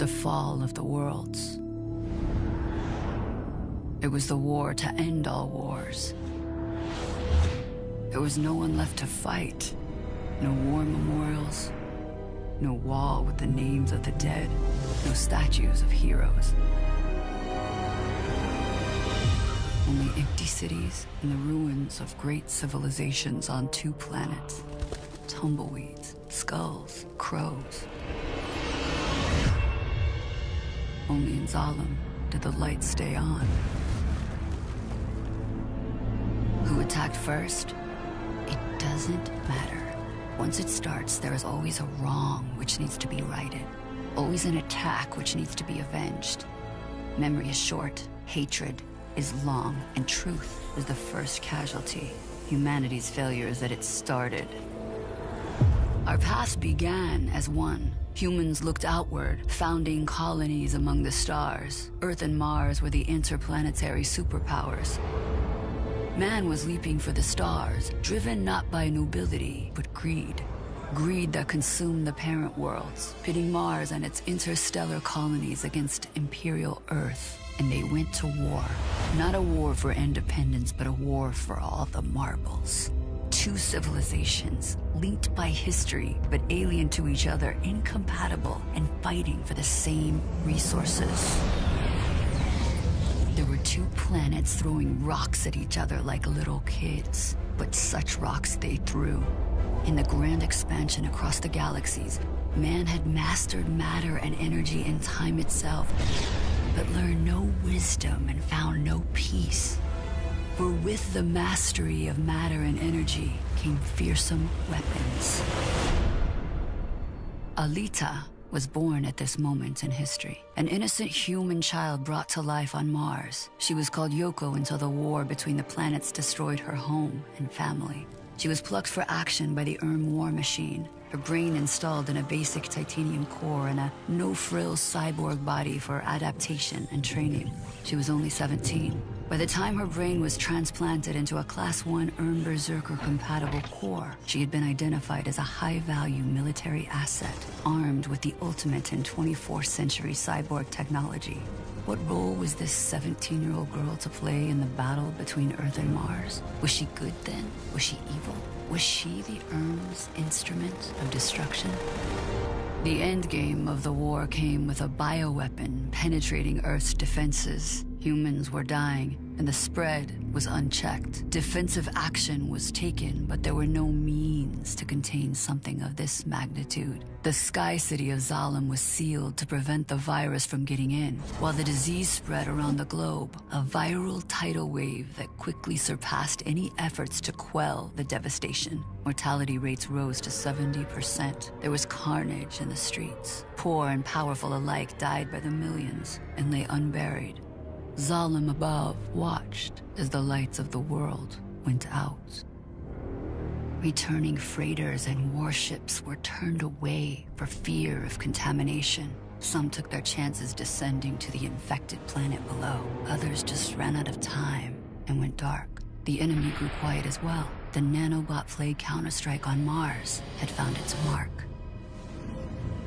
the fall of the worlds. It was the war to end all wars. There was no one left to fight. No war memorials, no wall with the names of the dead, no statues of heroes. Only empty cities and the ruins of great civilizations on 2 planets. Tumbleweeds, skulls, crows. Only in Zalem did the lights stay on. Who attacked first? It doesn't matter. Once it starts, there is always a wrong which needs to be righted. Always an attack which needs to be avenged. Memory is short, hatred is long, and truth is the first casualty. Humanity's failure is that it started. Our past began as one. Humans looked outward, founding colonies among the stars. Earth and Mars were the interplanetary superpowers. Man was leaping for the stars, driven not by nobility, but greed. Greed that consumed the parent worlds, pitting Mars and its interstellar colonies against Imperial Earth. And they went to war. Not a war for independence, but a war for all the marbles. 2 civilizations, linked by history, but alien to each other, incompatible, and fighting for the same resources. There were 2 planets throwing rocks at each other like little kids, but such rocks they threw. In the grand expansion across the galaxies, man had mastered matter and energy and time itself, but learned no wisdom and found no peace. For with the mastery of matter and energy came fearsome weapons. Alita was born at this moment in history. An innocent human child brought to life on Mars. She was called Yoko until the war between the planets destroyed her home and family. She was plucked for action by the war machine, her brain installed in a basic titanium core and a no-frills cyborg body for adaptation and training. She was only 17. By the time her brain was transplanted into a Class 1 Berserker-compatible core, she had been identified as a high-value military asset, armed with the ultimate in 24th century cyborg technology. What role was this 17-year-old girl to play in the battle between Earth and Mars? Was she good then? Was she evil? Was she the Erm's instrument of destruction? The endgame of the war came with a bioweapon penetrating Earth's defenses. Humans were dying, and the spread was unchecked. Defensive action was taken, but there were no means to contain something of this magnitude. The Sky City of Zalem was sealed to prevent the virus from getting in, while the disease spread around the globe, a viral tidal wave that quickly surpassed any efforts to quell the devastation. Mortality rates rose to 70%. There was carnage in the streets. Poor and powerful alike died by the millions and lay unburied. Zalem above watched as the lights of the world went out. Returning freighters and warships were turned away for fear of contamination. Some took their chances descending to the infected planet below. Others just ran out of time and went dark. The enemy grew quiet as well. The nanobot plague counterstrike on Mars had found its mark.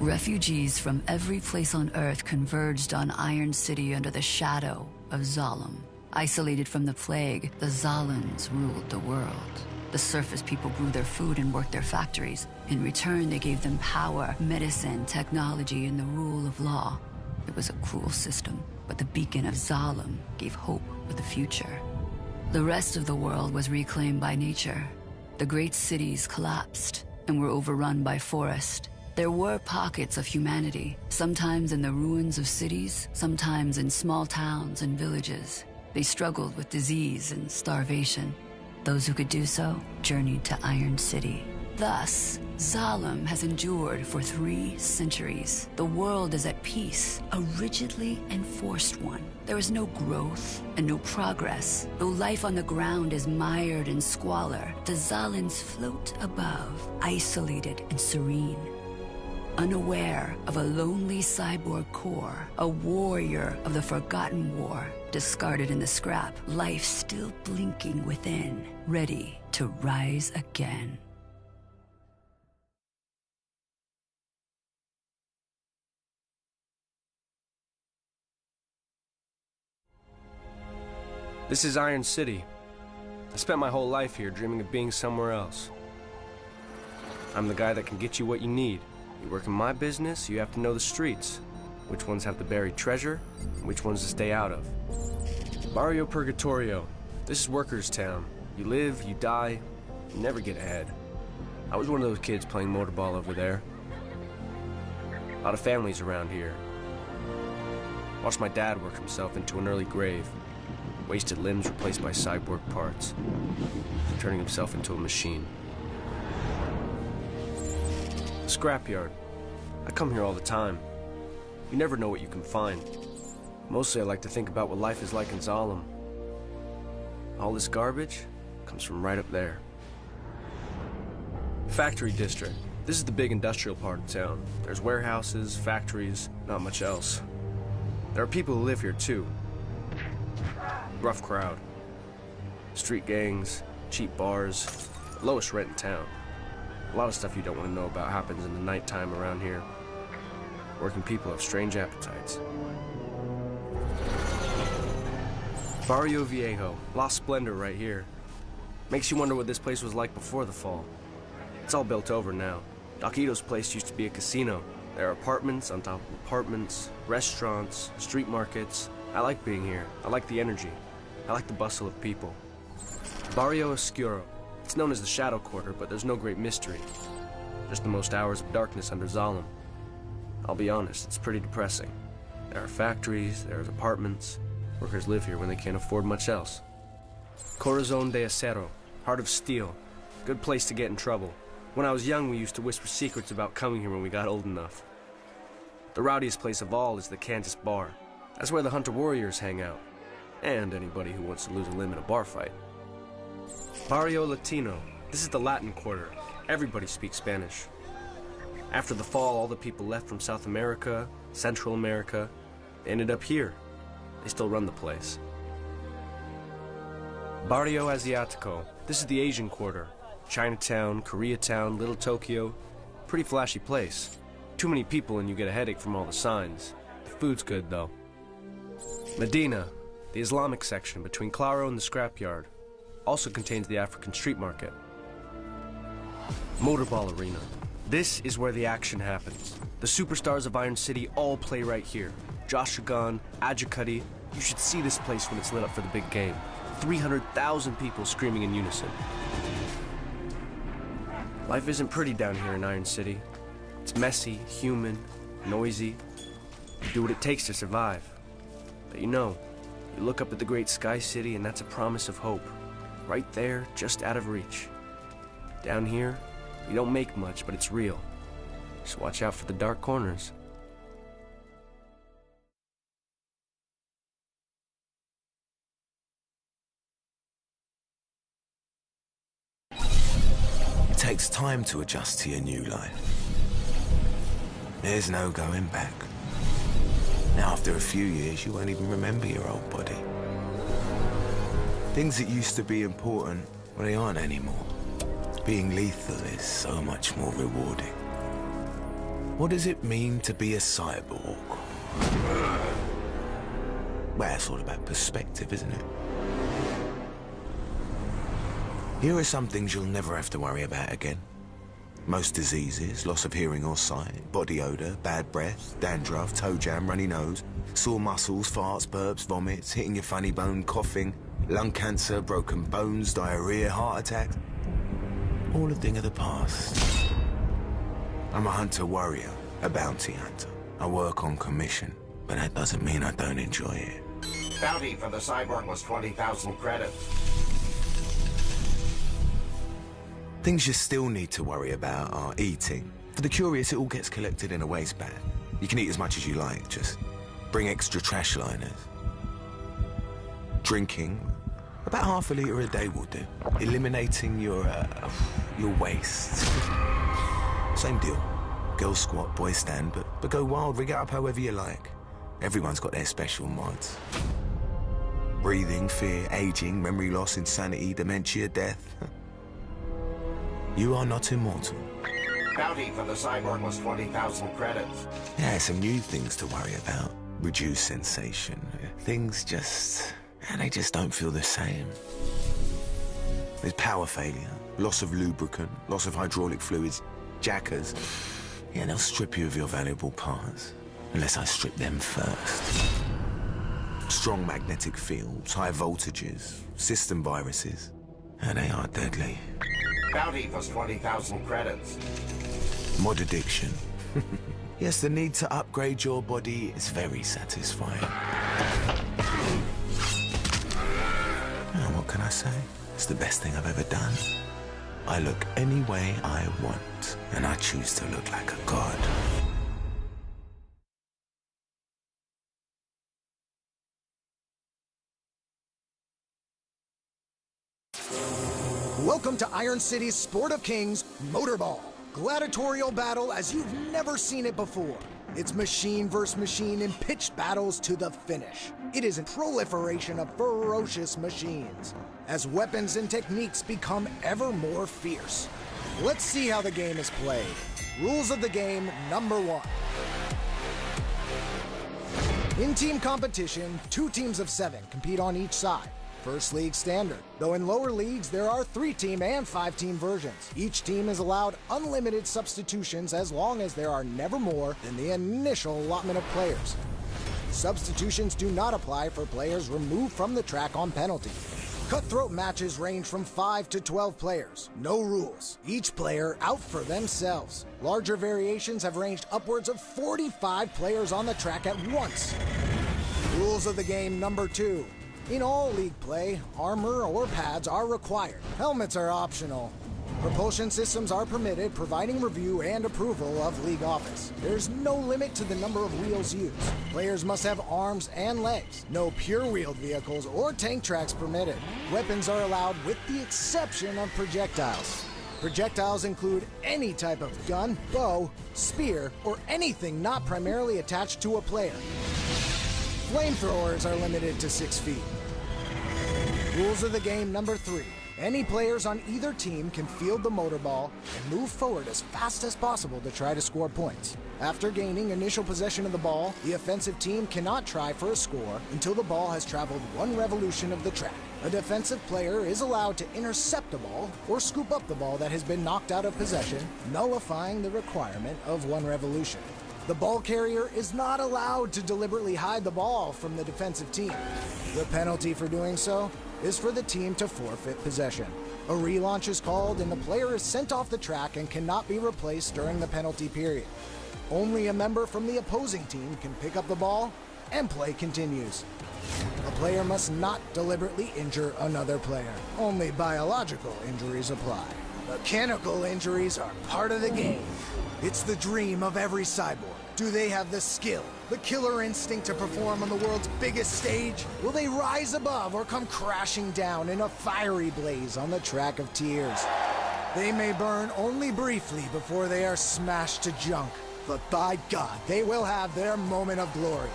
Refugees from every place on Earth converged on Iron City under the shadow of Zalem. Isolated from the plague, the Zalans ruled the world. The surface people grew their food and worked their factories. In return, they gave them power, medicine, technology, and the rule of law. It was a cruel system, but the beacon of Zalem gave hope for the future. The rest of the world was reclaimed by nature. The great cities collapsed and were overrun by forest. There were pockets of humanity, sometimes in the ruins of cities, sometimes in small towns and villages. They struggled with disease and starvation. Those who could do so journeyed to Iron City. Thus, Zalem has endured for 3 centuries. The world is at peace, a rigidly enforced one. There is no growth and no progress. Though life on the ground is mired in squalor, the Zalans float above, isolated and serene. Unaware of a lonely cyborg core, a warrior of the forgotten war, discarded in the scrap, life still blinking within, ready to rise again. This is Iron City. I spent my whole life here dreaming of being somewhere else. I'm the guy that can get you what you need. You work in my business, you have to know the streets. Which ones have the buried treasure, and which ones to stay out of. Barrio Purgatorio. This is workers' town. You live, you die, you never get ahead. I was one of those kids playing Motorball over there. A lot of families around here. Watched my dad work himself into an early grave. Wasted limbs replaced by cyborg parts. Turning himself into a machine. Scrapyard. I come here all the time. You never know what you can find. Mostly I like to think about what life is like in Zalem. All this garbage comes from right up there. Factory district. This is the big industrial part of town. There's warehouses, factories, not much else. There are people who live here too. Rough crowd. Street gangs, cheap bars, lowest rent in town. A lot of stuff you don't want to know about happens in the nighttime around here. Working people have strange appetites. Barrio Viejo, La Splendor right here. Makes you wonder what this place was like before the fall. It's all built over now. Doquito's place used to be a casino. There are apartments on top of apartments, restaurants, street markets. I like being here. I like the energy. I like the bustle of people. Barrio Oscuro. It's known as the Shadow Quarter, but there's no great mystery. Just the most hours of darkness under Zalem. I'll be honest, it's pretty depressing. There are factories, there's apartments. Workers live here when they can't afford much else. Corazon de Acero, Heart of Steel. Good place to get in trouble. When I was young, we used to whisper secrets about coming here when we got old enough. The rowdiest place of all is the Cantus Bar. That's where the Hunter Warriors hang out. And anybody who wants to lose a limb in a bar fight. Barrio Latino. This is the Latin Quarter. Everybody speaks Spanish. After the fall, all the people left from South America, Central America, they ended up here. They still run the place. Barrio Asiatico. This is the Asian Quarter. Chinatown, Koreatown, Little Tokyo. Pretty flashy place. Too many people and you get a headache from all the signs. The food's good though. Medina, the Islamic section between Claro and the Scrapyard. Also contains the African street market. Motorball Arena. This is where the action happens. The superstars of Iron City all play right here. Josh Gunn, Adjicuddy. You should see this place when it's lit up for the big game. 300,000 people screaming in unison. Life isn't pretty down here in Iron City. It's messy, human, noisy. You do what it takes to survive. But you know, you look up at the great Sky City and that's a promise of hope. Right there, just out of reach. Down here, you don't make much, but it's real. Just watch out for the dark corners. It takes time to adjust to your new life. There's no going back. Now, after a few years, you won't even remember your old body. Things that used to be important, well, they aren't anymore. Being lethal is so much more rewarding. What does it mean to be a cyborg? Well, it's all about perspective, isn't it? Here are some things you'll never have to worry about again. Most diseases, loss of hearing or sight, body odor, bad breath, dandruff, toe jam, runny nose, sore muscles, farts, burps, vomits, hitting your funny bone, coughing, lung cancer, broken bones, diarrhea, heart attack. All a thing of the past. I'm a hunter-warrior, a bounty hunter. I work on commission, but that doesn't mean I don't enjoy it. Bounty for the cyborg was 20,000 credits. Things you still need to worry about are eating. For the curious, it all gets collected in a waste bag. You can eat as much as you like, just bring extra trash liners. Drinking, about half a litre a day will do. Eliminating your waste. Same deal. Girls squat, boys stand, but go wild, rig it up however you like. Everyone's got their special mods. Breathing, fear, aging, memory loss, insanity, dementia, death. You are not immortal. Bounty for the cyborg was 20,000 credits. Yeah, some new things to worry about. Reduce sensation. Things just and they just don't feel the same. There's power failure, loss of lubricant, loss of hydraulic fluids, jackers. Yeah, they'll strip you of your valuable parts, unless I strip them first. Strong magnetic fields, high voltages, system viruses, and they are deadly. Bounty plus 20,000 credits. Mod addiction. Yes, the need to upgrade your body is very satisfying. Now, what can I say? It's the best thing I've ever done. I look any way I want, and I choose to look like a god. Welcome to Iron City's Sport of Kings, Motorball. Gladiatorial battle as you've never seen it before. It's machine versus machine in pitched battles to the finish. It is a proliferation of ferocious machines, as weapons and techniques become ever more fierce. Let's see how the game is played. Rules of the game, number 1. In team competition, 2 teams of 7 compete on each side. First league standard, though in lower leagues there are 3-team and 5-team versions. Each team is allowed unlimited substitutions as long as there are never more than the initial allotment of players. Substitutions do not apply for players removed from the track on penalty. Cutthroat matches range from 5 to 12 players. No rules. Each player out for themselves. Larger variations have ranged upwards of 45 players on the track at once. Rules of the game, number 2. In all league play, armor or pads are required. Helmets are optional. Propulsion systems are permitted, providing review and approval of league office. There's no limit to the number of wheels used. Players must have arms and legs. No pure-wheeled vehicles or tank tracks permitted. Weapons are allowed with the exception of projectiles. Projectiles include any type of gun, bow, spear, or anything not primarily attached to a player. Flamethrowers are limited to 6 feet. Rules of the game, number 3. Any players on either team can field the motorball and move forward as fast as possible to try to score points. After gaining initial possession of the ball, the offensive team cannot try for a score until the ball has traveled 1 revolution of the track. A defensive player is allowed to intercept the ball or scoop up the ball that has been knocked out of possession, nullifying the requirement of 1 revolution. The ball carrier is not allowed to deliberately hide the ball from the defensive team. The penalty for doing so is for the team to forfeit possession. A relaunch is called and the player is sent off the track and cannot be replaced during the penalty period. Only a member from the opposing team can pick up the ball and play continues. A player must not deliberately injure another player. Only biological injuries apply. Mechanical injuries are part of the game. It's the dream of every cyborg. Do they have the skill, the killer instinct to perform on the world's biggest stage? Will they rise above or come crashing down in a fiery blaze on the track of tears? They may burn only briefly before they are smashed to junk, but by God, they will have their moment of glory.